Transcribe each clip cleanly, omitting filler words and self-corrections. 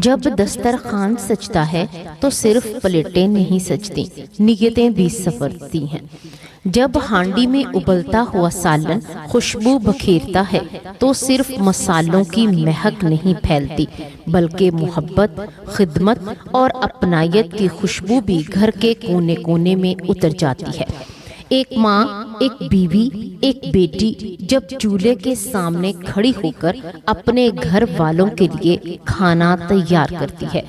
جب دسترخوان سجتا ہے تو صرف پلیٹیں نہیں سجتی، نیتیں بھی سنورتی ہیں۔ جب ہانڈی میں ابلتا ہوا سالن خوشبو بکھیرتا ہے تو صرف مسالوں کی مہک نہیں پھیلتی، بلکہ محبت، خدمت اور اپنائیت کی خوشبو بھی گھر کے کونے کونے میں اتر جاتی ہے۔ ایک ماں، ایک بیوی، ایک بیٹی جب چولہے کے سامنے کھڑی ہو کر اپنے گھر والوں کے لیے کھانا تیار کرتی ہے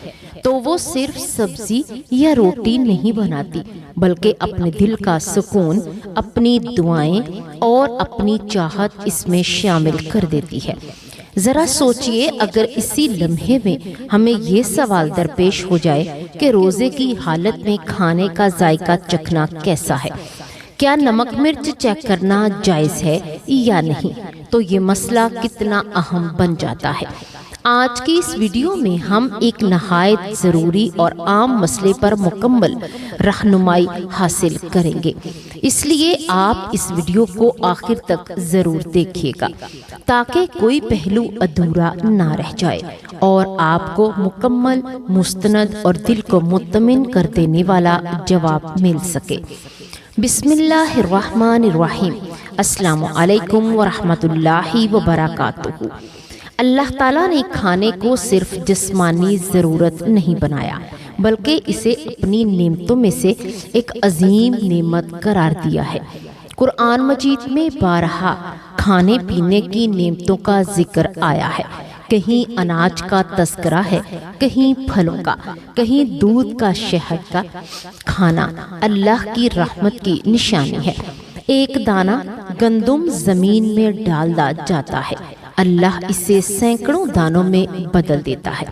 تو وہ صرف سبزی یا روٹی نہیں بناتی، بلکہ اپنے دل کا سکون، اپنی دعائیں اور اپنی چاہت اس میں شامل کر دیتی ہے۔ ذرا سوچئے، اگر اسی لمحے میں ہمیں یہ سوال درپیش ہو جائے کہ روزے کی حالت میں کھانے کا ذائقہ چکھنا کیسا ہے، کیا نمک مرچ چیک کرنا جائز ہے یا نہیں، تو یہ مسئلہ کتنا اہم بن جاتا ہے۔ آج کی اس ویڈیو میں ہم ایک نہایت ضروری اور عام مسئلے پر مکمل رہنمائی حاصل کریں گے، اس لیے آپ اس ویڈیو کو آخر تک ضرور دیکھیے گا تاکہ کوئی پہلو ادھورا نہ رہ جائے اور آپ کو مکمل، مستند اور دل کو مطمئن کر دینے والا جواب مل سکے۔ بسم اللہ الرحمن الرحیم۔ السلام علیکم ورحمۃ اللہ وبرکاتہ۔ اللہ تعالیٰ نے کھانے کو صرف جسمانی ضرورت نہیں بنایا، بلکہ اسے اپنی نعمتوں میں سے ایک عظیم نعمت قرار دیا ہے۔ قرآن مجید میں بارہا کھانے پینے کی نعمتوں کا ذکر آیا ہے۔ کہیں اناج کا تذکرہ ہے، کہیں پھلوں کا، کہیں دودھ کا، شہد کا۔ کھانا اللہ کی رحمت کی نشانی ہے۔ ایک دانہ گندم زمین میں ڈال جاتا ہے، اللہ اسے سینکڑوں دانوں میں بدل دیتا ہے۔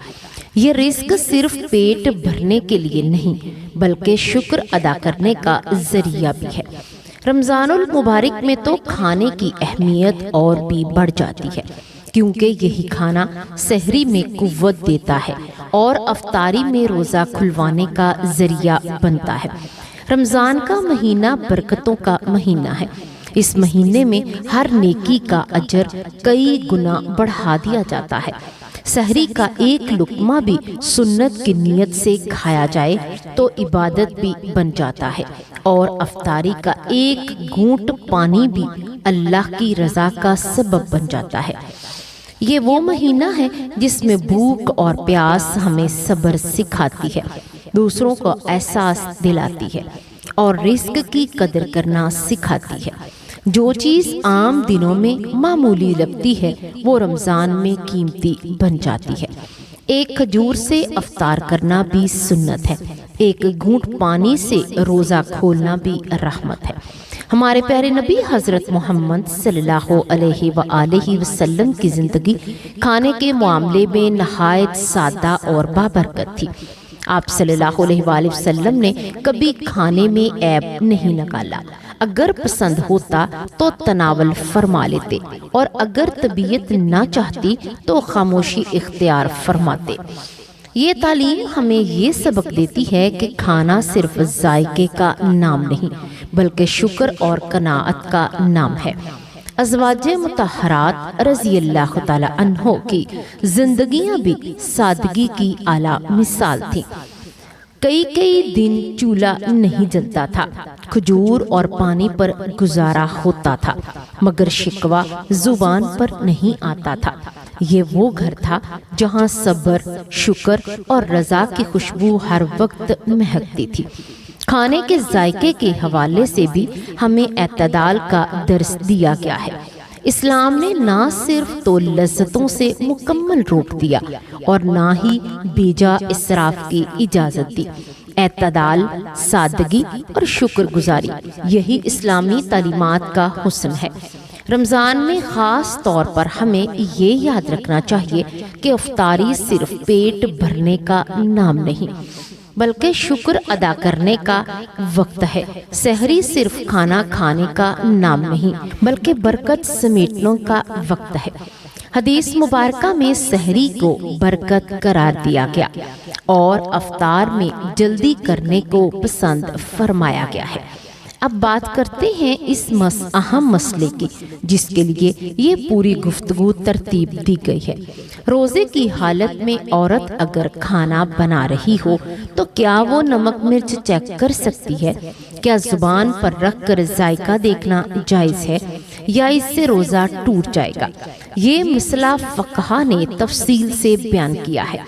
یہ رزق صرف پیٹ بھرنے کے لیے نہیں، بلکہ شکر ادا کرنے کا ذریعہ بھی ہے۔ رمضان المبارک میں تو کھانے کی اہمیت اور بھی بڑھ جاتی ہے، کیونکہ یہی کھانا سحری میں قوت دیتا ہے اور افطاری میں روزہ کھلوانے کا ذریعہ بنتا ہے۔ رمضان کا مہینہ برکتوں کا مہینہ ہے۔ اس مہینے میں ہر نیکی کا اجر کئی گنا بڑھا دیا جاتا ہے۔ سحری کا ایک لقمہ بھی سنت کی نیت سے کھایا جائے تو عبادت بھی بن جاتا ہے، اور افطاری کا ایک گھونٹ پانی بھی اللہ کی رضا کا سبب بن جاتا ہے۔ یہ وہ مہینہ ہے جس میں بھوک اور پیاس ہمیں صبر سکھاتی ہے، دوسروں کو احساس دلاتی ہے اور رزق کی قدر کرنا سکھاتی ہے۔ جو چیز عام دنوں میں معمولی لگتی ہے وہ رمضان میں قیمتی بن جاتی ہے۔ ایک کھجور سے افطار کرنا بھی سنت ہے، ایک گھونٹ پانی سے روزہ کھولنا بھی رحمت ہے۔ ہمارے پیارے نبی حضرت محمد صلی اللہ علیہ وآلہ وسلم کی زندگی کھانے کے معاملے میں نہایت سادہ اور بابرکت تھی۔ آپ صلی اللہ علیہ وآلہ وسلم نے کبھی کھانے میں عیب نہیں نکالا۔ اگر پسند ہوتا تو تناول فرما لیتے، اور اگر طبیعت نہ چاہتی تو خاموشی اختیار فرماتے۔ یہ تعلیم ہمیں یہ سبق دیتی ہے کہ کھانا صرف ذائقے کا نام نہیں، بلکہ شکر اور قناعت کا نام ہے۔ ازواج مطہرات رضی اللہ تعالی عنہ کی زندگیاں بھی سادگی کی اعلیٰ مثال تھیں۔ کئی دن چولہا نہیں جلتا تھا، کھجور اور پانی پر گزارا ہوتا تھا، مگر شکوہ زبان پر نہیں آتا تھا۔ یہ وہ گھر تھا جہاں صبر، شکر اور رضا کی خوشبو ہر وقت مہکتی تھی۔ کھانے کے ذائقے کے حوالے سے بھی ہمیں اعتدال کا درس دیا گیا ہے۔ اسلام نے نہ صرف تو لذتوں سے مکمل روک دیا اور نہ ہی بیجا اسراف کی اجازت دی۔ اعتدال، سادگی اور شکر گزاری، یہی اسلامی تعلیمات کا حسن ہے۔ رمضان میں خاص طور پر ہمیں یہ یاد رکھنا چاہیے کہ افطاری صرف پیٹ بھرنے کا نام نہیں، بلکہ شکر ادا کرنے کا وقت ہے۔ سحری صرف کھانا کھانے کا نام نہیں، بلکہ برکت سمیٹنے کا وقت ہے۔ حدیث مبارکہ میں سحری کو برکت قرار دیا گیا اور افطار میں جلدی کرنے کو پسند فرمایا گیا ہے۔ اب بات کرتے ہیں اس اہم مسئلے کی جس کے لیے یہ پوری گفتگو ترتیب دی گئی ہے۔ روزے کی حالت میں عورت اگر کھانا بنا رہی ہو تو کیا وہ نمک مرچ چیک کر سکتی ہے؟ کیا زبان پر رکھ کر ذائقہ دیکھنا جائز ہے یا اس سے روزہ ٹوٹ جائے گا؟ یہ مسئلہ فقہا نے تفصیل سے بیان کیا ہے۔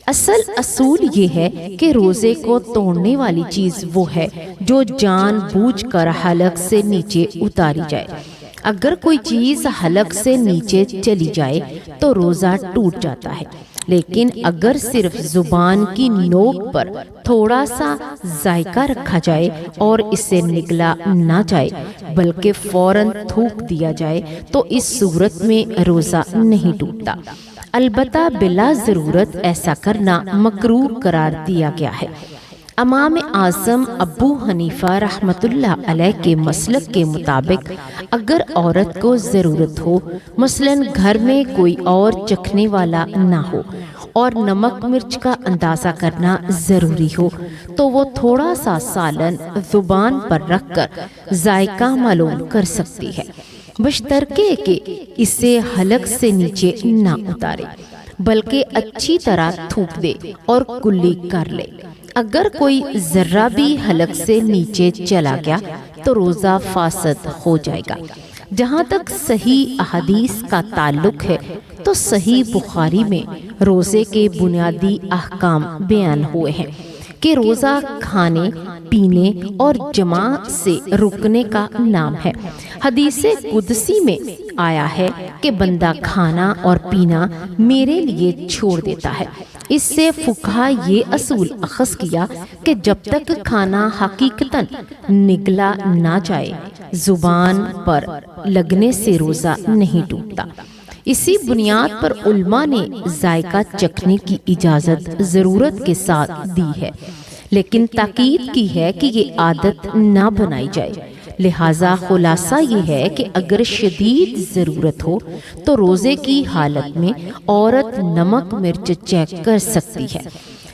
اصول یہ ہے کہ روزے کو توڑنے والی چیز وہ ہے جو جان بوجھ کر حلق سے نیچے اتاری جائے۔ اگر کوئی چیز حلق سے نیچے چلی جائے تو روزہ ٹوٹ جاتا ہے، لیکن اگر صرف زبان کی نوک پر تھوڑا سا ذائقہ رکھا جائے اور اسے نگلا نہ جائے بلکہ فوراً تھوک دیا جائے تو اس صورت میں روزہ نہیں ٹوٹتا، البتہ بلا ضرورت ایسا کرنا مکروہ قرار دیا گیا ہے۔ امام اعظم ابو حنیفہ رحمۃ اللہ علیہ کے مسلک کے مطابق اگر عورت کو ضرورت ہو، مثلاً گھر میں کوئی اور چکھنے والا نہ ہو اور نمک مرچ کا اندازہ کرنا ضروری ہو تو وہ تھوڑا سا سالن زبان پر رکھ کر ذائقہ معلوم کر سکتی ہے، بشرطیکہ کہ اسے حلق سے نیچے نہ اتارے بلکہ اچھی طرح تھوک دے اور کلی کر لے۔ اگر کوئی ذرہ بھی حلق سے نیچے چلا گیا تو روزہ فاسد ہو جائے گا۔ جہاں تک صحیح احادیث کا تعلق ہے تو صحیح بخاری میں روزے کے بنیادی احکام بیان ہوئے ہیں کہ روزہ کھانے پینے اور جماع سے رکنے کا نام ہے۔ حدیث قدسی میں آیا ہے کہ بندہ کھانا اور پینا میرے لیے چھوڑ دیتا ہے۔ اس سے فقہا یہ اصول اخذ کیا کہ جب تک کھانا حقیقتاً نگلا نہ جائے زبان پر لگنے سے روزہ نہیں ٹوٹتا۔ اسی بنیاد پر علماء نے ذائقہ چکھنے کی اجازت ضرورت کے ساتھ دی ہے، لیکن تاکید کی ہے کہ یہ عادت نہ بنائی جائے۔ لہٰذا خلاصہ یہ ہے کہ اگر شدید ضرورت ہو تو روزے کی حالت میں عورت نمک مرچ چیک کر سکتی ہے،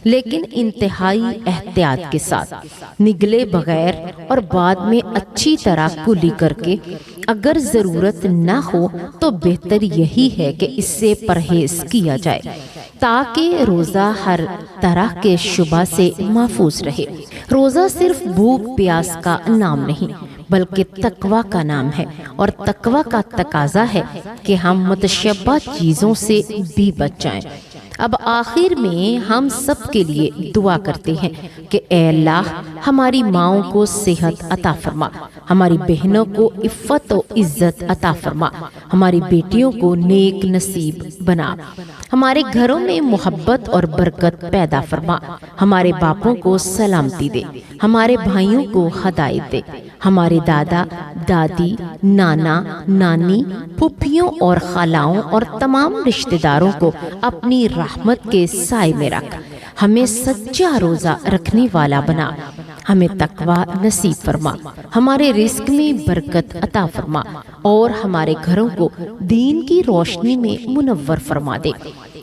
لیکن انتہائی احتیاط کے ساتھ، نگلے بغیر اور بعد میں اچھی طرح کلی کر کے۔ اگر ضرورت نہ ہو تو بہتر یہی ہے کہ اس سے پرہیز کیا جائے تاکہ روزہ ہر طرح کے شبہ سے محفوظ رہے۔ روزہ صرف بھوک پیاس کا نام نہیں بلکہ تقویٰ کا نام ہے، اور تقویٰ کا تقاضا ہے کہ ہم متشبہ چیزوں سے بھی بچ جائیں۔ اب آخر میں ہم سب کے لیے دعا کرتے ہیں کہ اے اللہ ہماری ماؤں کو صحت عطا فرما، ہماری بہنوں کو عفت و عزت عطا فرما، ہماری بیٹیوں کو نیک نصیب بنا، ہمارے گھروں میں محبت اور برکت پیدا فرما، ہمارے باپوں کو سلامتی دے، ہمارے بھائیوں کو ہدایت دے، ہمارے دادا دادی نانا نانی پھپھیوں اور خالاؤں اور تمام رشتہ داروں کو اپنی رحمت کے سائے میں رکھ، ہمیں سچا روزہ رکھنے والا بنا، ہمیں تقویٰ نصیب فرما، ہمارے رزق میں برکت عطا فرما اور ہمارے گھروں کو دین کی روشنی میں منور فرما دے۔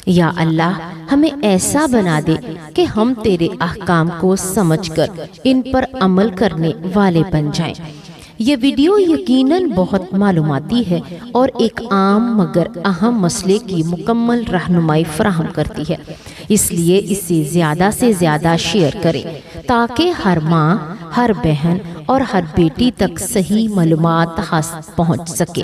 یا اللہ ہمیں ایسا بنا دے کہ ہم تیرے احکام کو سمجھ کر ان پر عمل کرنے والے بن جائیں۔ یہ ویڈیو یقیناً بہت معلوماتی ہے اور ایک عام مگر اہم مسئلے کی مکمل رہنمائی فراہم کرتی ہے، اس لیے اسے زیادہ سے زیادہ شیئر کریں تاکہ ہر ماں، ہر بہن اور ہر بیٹی تک صحیح معلومات پہنچ سکے۔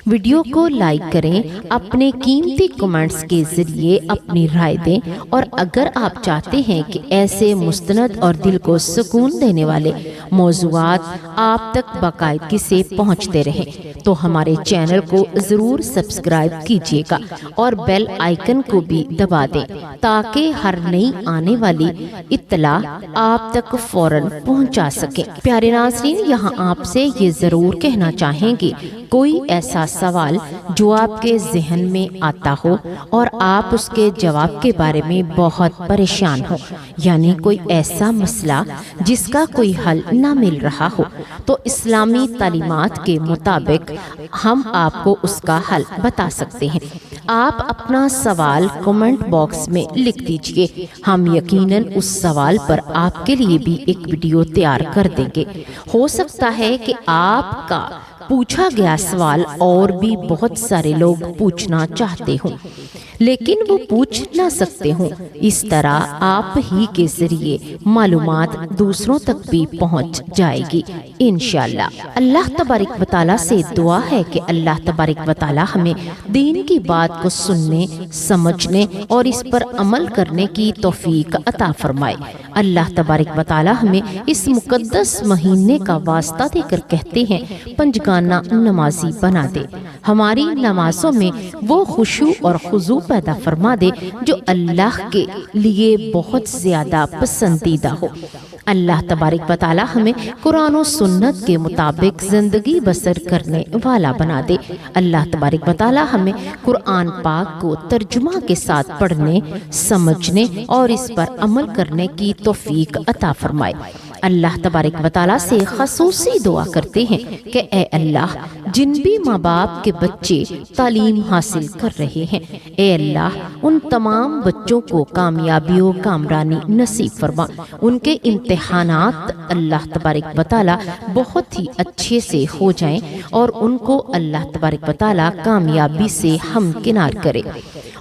ویڈیو کو لائک کریں، اپنے قیمتی کمنٹس کے ذریعے اپنی رائے دیں، اور اگر آپ چاہتے ہیں کہ ایسے مستند اور دل کو سکون دینے والے موضوعات آپ تک باقاعدگی سے پہنچتے رہیں تو ہمارے چینل کو ضرور سبسکرائب کیجیے گا اور بیل آئیکن کو بھی دبا دیں تاکہ ہر نئی آنے والی اطلاع آپ تک فوراً پہنچا سکیں۔ پیارے ناظرین، یہاں آپ سے یہ ضرور کہنا چاہیں گے کوئی ایسا سوال جو آپ کے ذہن میں آتا ہو اور آپ اس کے جواب کے بارے میں بہت پریشان ہو، یعنی کوئی ایسا مسئلہ جس کا کوئی حل نہ مل رہا ہو، تو اسلامی تعلیمات کے مطابق ہم آپ کو اس کا حل بتا سکتے ہیں۔ آپ اپنا سوال کمنٹ باکس میں لکھ دیجئے، ہم یقیناً اس سوال پر آپ کے لیے بھی ایک ویڈیو تیار کر دیں گے۔ ہو سکتا ہے کہ آپ کا پوچھا گیا سوال اور بھی بہت سارے لوگ پوچھنا چاہتے ہوں لیکن وہ پوچھ نہ سکتے ہوں، اس طرح آپ ہی کے ذریعے معلومات دوسروں تک بھی پہنچ جائے گی انشاءاللہ۔ اللہ تبارک و تعالیٰ سے دعا ہے کہ اللہ تبارک و تعالیٰ ہمیں دین کی بات کو سننے، سمجھنے اور اس پر عمل کرنے کی توفیق عطا فرمائے۔ اللہ تبارک و تعالیٰ ہمیں اس مقدس مہینے کا واسطہ دے کر کہتے ہیں پنجگانہ نمازی بنا دے، ہماری نمازوں میں وہ خشوع اور خضوع پیدا فرما دے جو اللہ کے لیے بہت زیادہ پسندیدہ ہو۔ اللہ تبارک و تعالیٰ ہمیں قرآن و سنت کے مطابق زندگی بسر کرنے والا بنا دے۔ اللہ تبارک و تعالیٰ ہمیں قرآن پاک کو ترجمہ کے ساتھ پڑھنے، سمجھنے اور اس پر عمل کرنے کی توفیق عطا فرمائے۔ اللہ تبارک و تعالیٰ سے خصوصی دعا کرتے ہیں کہ اے اللہ، جن بھی ماں باپ کے بچے تعلیم حاصل کر رہے ہیں، اے اللہ ان تمام بچوں کو کامیابی و کامرانی نصیب فرما، ان کے امتحانات اللہ تبارک و تعالیٰ بہت ہی اچھے سے ہو جائیں اور ان کو اللہ تبارک و تعالیٰ کامیابی سے ہمکنار کرے۔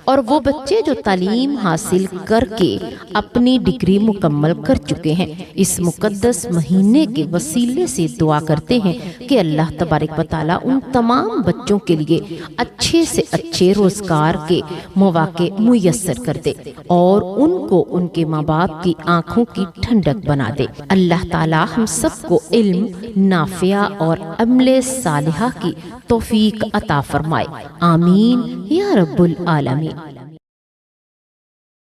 اور وہ بچے جو تعلیم حاصل کر کے اپنی ڈگری مکمل کر چکے ہیں، اس مقدس مہینے کے وسیلے سے دعا کرتے ہیں کہ اللہ تبارک و تعالیٰ ان تمام بچوں کے لیے اچھے سے اچھے روزگار کے مواقع میسر کر دے اور ان کو ان کے ماں باپ کی آنکھوں کی ٹھنڈک بنا دے۔ اللہ تعالیٰ ہم سب کو علم نافع اور عمل صالحہ کی توفیق عطا فرمائے، آمین یا رب العالمین۔